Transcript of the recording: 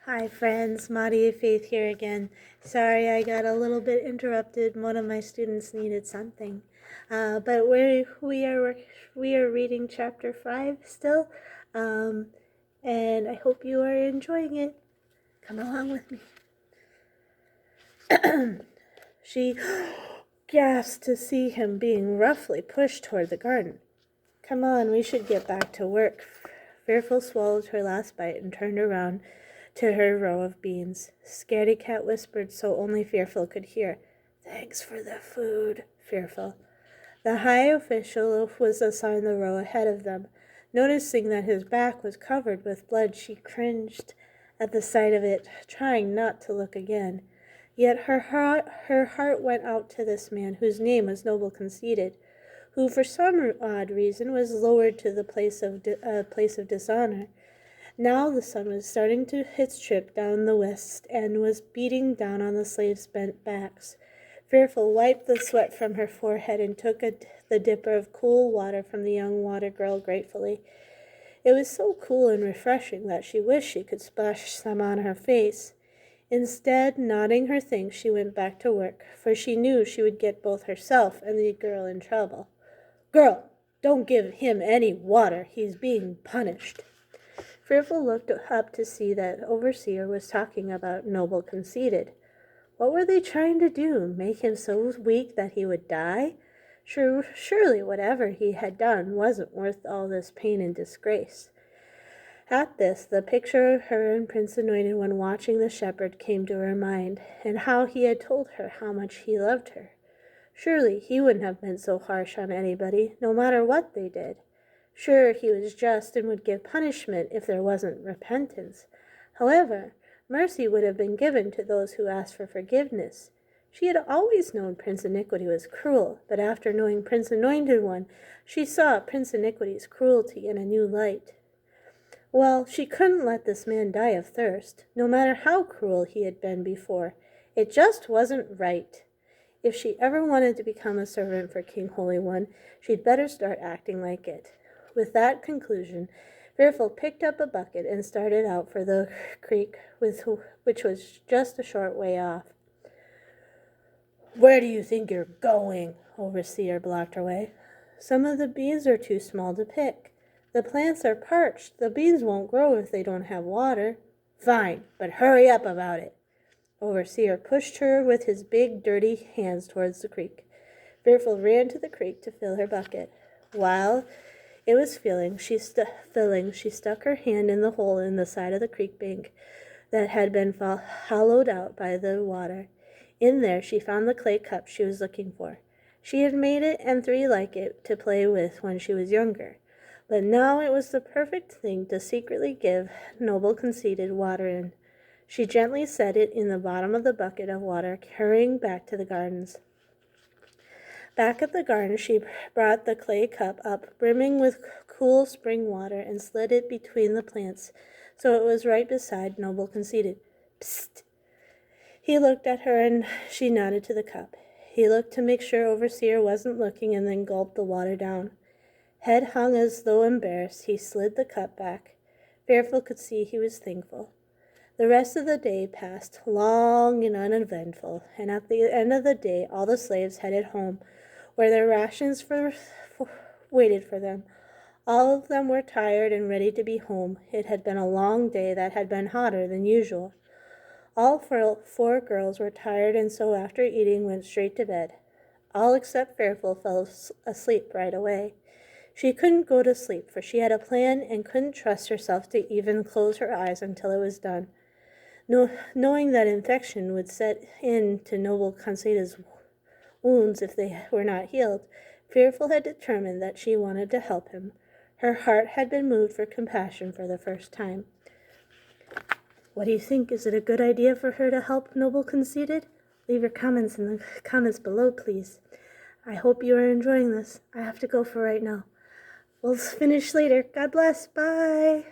Hi friends, Mawdiay Faith here again. Sorry I got a little bit interrupted. One of my students needed something. But we are reading chapter 5 still. And I hope you are enjoying it. Come along with me. She gasped to see him being roughly pushed toward the garden. Come on, we should get back to work. Fearful swallowed her last bite and turned around to her row of beans. Scaredy Cat whispered so only Fearful could hear. Thanks for the food, Fearful. The high official was assigned the row ahead of them. Noticing that his back was covered with blood, she cringed at the sight of it, trying not to look again. Yet her heart went out to this man, whose name was Noble Conceited, who for some odd reason was lowered to the place of dishonor. Now the sun was starting to its trip down the west and was beating down on the slaves' bent backs. Fearful wiped the sweat from her forehead and took the dipper of cool water from the young water girl gratefully. It was so cool and refreshing that she wished she could splash some on her face. Instead, nodding her thanks, she went back to work, for she knew she would get both herself and the girl in trouble. Girl, don't give him any water. He's being punished. Fearful looked up to see that Overseer was talking about Noble Conceited. What were they trying to do? Make him so weak that he would die? Surely whatever he had done wasn't worth all this pain and disgrace. At this, the picture of her and Prince Anointed One watching the shepherd came to her mind, and how he had told her how much he loved her. Surely he wouldn't have been so harsh on anybody, no matter what they did. Sure, he was just and would give punishment if there wasn't repentance. However, mercy would have been given to those who asked for forgiveness. She had always known Prince Iniquity was cruel, but after knowing Prince Anointed One, she saw Prince Iniquity's cruelty in a new light. Well, she couldn't let this man die of thirst, no matter how cruel he had been before. It just wasn't right. If she ever wanted to become a servant for King Holy One, she'd better start acting like it. With that conclusion, Fearful picked up a bucket and started out for the creek, which was just a short way off. Where do you think you're going? Overseer blocked her way. Some of the beans are too small to pick. The plants are parched. The beans won't grow if they don't have water. Fine, but hurry up about it. Overseer pushed her with his big, dirty hands towards the creek. Fearful ran to the creek to fill her bucket. While it was filling, she stuck her hand in the hole in the side of the creek bank that had been hollowed out by the water. In there she found the clay cup she was looking for. She had made it and 3 like it to play with when she was younger. But now it was the perfect thing to secretly give Noble Conceited water in. She gently set it in the bottom of the bucket of water, hurrying back to the gardens. Back at the garden, she brought the clay cup up, brimming with cool spring water, and slid it between the plants, so it was right beside Noble Conceited. Psst! He looked at her, and she nodded to the cup. He looked to make sure Overseer wasn't looking, and then gulped the water down. Head hung as though embarrassed, he slid the cup back. Fearful could see he was thankful. The rest of the day passed long and uneventful, and at the end of the day all the slaves headed home, where their rations waited for them. All of them were tired and ready to be home. It had been a long day that had been hotter than usual. All 4 girls were tired, and so after eating went straight to bed. All except Fearful fell asleep right away. She couldn't go to sleep, for she had a plan and couldn't trust herself to even close her eyes until it was done. Knowing that infection would set in to Noble Conceited's wounds if they were not healed, Fearful had determined that she wanted to help him. Her heart had been moved for compassion for the first time. What do you think? Is it a good idea for her to help Noble Conceited? Leave your comments in the comments below, please. I hope you are enjoying this. I have to go for right now. We'll finish later. God bless. Bye.